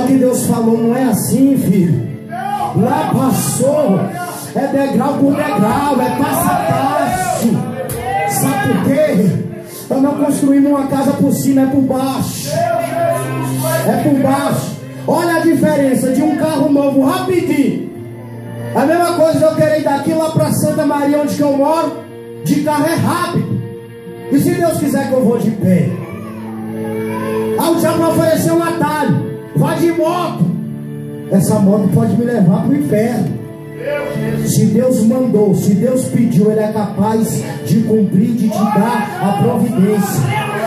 que Deus falou não é assim, filho. Lá passou, é degrau por degrau, é passo a passo. Sabe por quê? Nós não construímos uma casa por cima, é por baixo. É por baixo. Olha a diferença de um carro novo rapidinho. A mesma coisa eu querer ir daqui lá para Santa Maria, onde que eu moro, de carro é rápido. E se Deus quiser que eu vou de pé? Ah, o diabo vai oferecer um atalho. Vai de moto. Essa moto pode me levar para o inferno. Se Deus mandou, se Deus pediu, Ele é capaz de cumprir, de te dar a providência.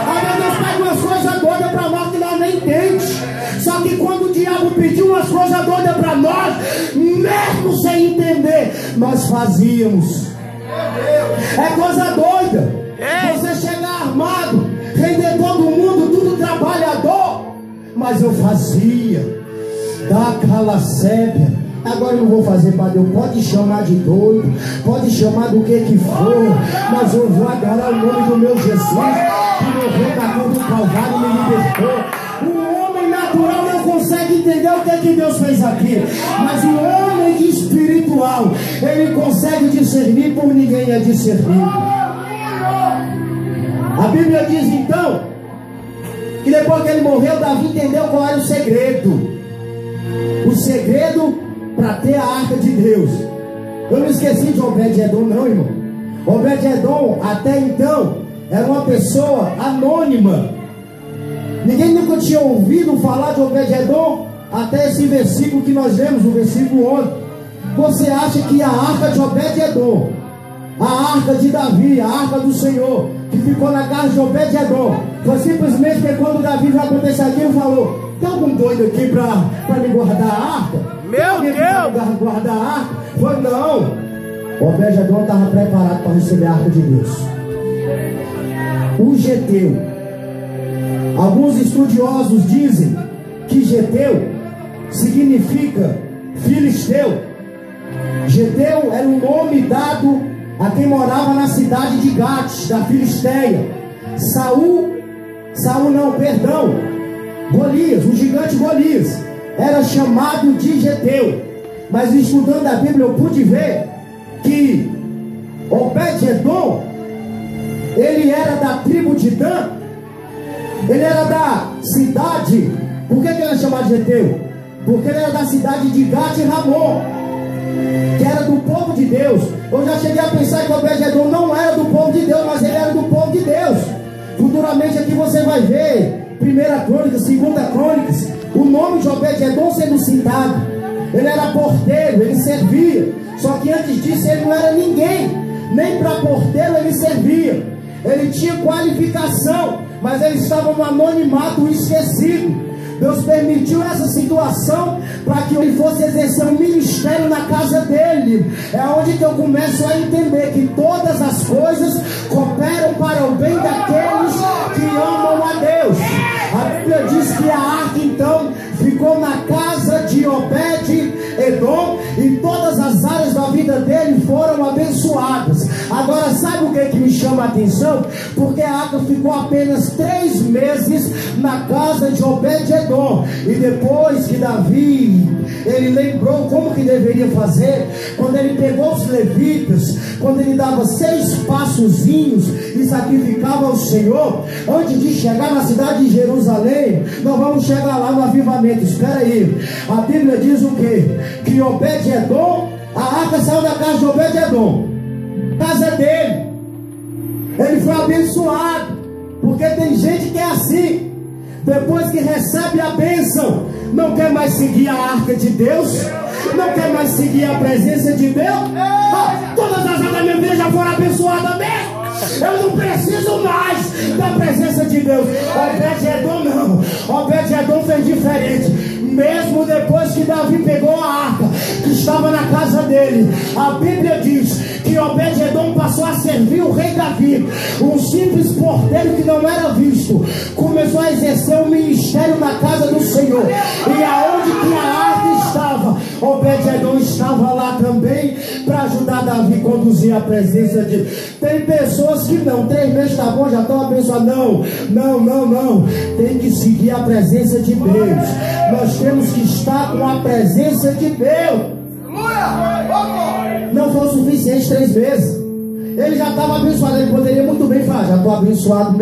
Aí Deus pega umas coisas doidas para nós que nós nem entendemos. Só que quando o diabo pediu umas coisas doidas para nós, mesmo sem entender, nós fazíamos. É coisa doida. Você chegar armado, render todo mundo, tudo trabalhador. Mas eu fazia. Da calacébia. Agora eu não vou fazer para Deus. Pode chamar de doido, pode chamar do que for, mas eu vou agarrar o nome do meu Jesus, que morreu na cruz do Calvário e me libertou. O homem natural não consegue entender o que Deus fez aqui, mas o homem espiritual, ele consegue discernir, por ninguém é discernido. A Bíblia diz então que depois que ele morreu, Davi entendeu qual era o segredo. O segredo para ter a arca de Deus. Eu não esqueci de Obed-Edom não, irmão. Obed-Edom até então era uma pessoa anônima. Ninguém nunca tinha ouvido falar de Obed-Edom até esse versículo que nós lemos, o versículo 11. Você acha que a arca de Obed-Edom, a arca de Davi, a arca do Senhor, que ficou na casa de Obed-Edom, foi simplesmente que quando Davi vai acontecer aquilo, falou: tem algum doido aqui para me guardar a arca? Meu Deus! Guardar a arca? Foi não. Obed-Edom estava preparado para receber a arca de Deus. O Geteu. Alguns estudiosos dizem que Geteu significa filisteu. Geteu era um nome dado a quem morava na cidade de Gate, da Filisteia. Golias, o gigante Golias, era chamado de Geteu. Mas estudando a Bíblia eu pude ver que Obed-Edom, ele era da tribo de Dan. Ele era da cidade. Por que ele era chamado de Geteu? Porque ele era da cidade de Gat e Ramon, que era do povo de Deus. Eu já cheguei a pensar que Obed-Edom não era do povo de Deus, mas ele era do povo de Deus. Futuramente aqui você vai ver 1 Crônicas, 2 Crônicas, o nome de Obed-Edom sendo citado. Ele era porteiro, ele servia. Só que antes disso ele não era ninguém. Nem para porteiro ele servia. Ele tinha qualificação, mas ele estava no anonimato, esquecido. Deus permitiu essa situação para que ele fosse exercer um ministério na casa dele. É onde que eu começo a entender que todas as coisas cooperam para o bem daqueles que amam a Deus. A Bíblia diz que a arca então ficou na casa de Obed-Edom e todas as áreas da vida dele foram abençoadas. Agora sabe o que me chama a atenção? Porque a arca ficou apenas 3 meses na casa de Obed-Edom. E depois que Davi, ele lembrou como que deveria fazer, quando ele pegou os levitas, quando ele dava 6 passozinhos e sacrificava ao Senhor, antes de chegar na cidade de Jerusalém, nós vamos chegar lá no avivamento. Espera aí, a Bíblia diz o quê? Que Obed-Edom, a arca saiu da casa de Obed-Edom, casa dele, ele foi abençoado. Porque tem gente que é assim, depois que recebe a bênção, não quer mais seguir a arca de Deus, não quer mais seguir a presença de Deus. Todas as áreas da minha vida já foram abençoadas mesmo. Eu não preciso mais da presença de Deus. Obed-Edom não. Obed-Edom fez diferente. Mesmo depois que Davi pegou a arca que estava na casa dele, a Bíblia diz que Obed-Edom passou a servir o rei Davi. Um simples porteiro que não era visto começou a exercer um ministério na casa do Senhor. E aonde que a arca estava, Obed-Edom estava lá também para ajudar Davi conduzia a presença de Deus. Tem pessoas que não, 3 meses tá bom, já estão abençoados. Não. Tem que seguir a presença de Deus. Nós temos que estar com a presença de Deus. Não foi o suficiente 3 meses. Ele já estava abençoado. Ele poderia muito bem falar: já estou abençoado.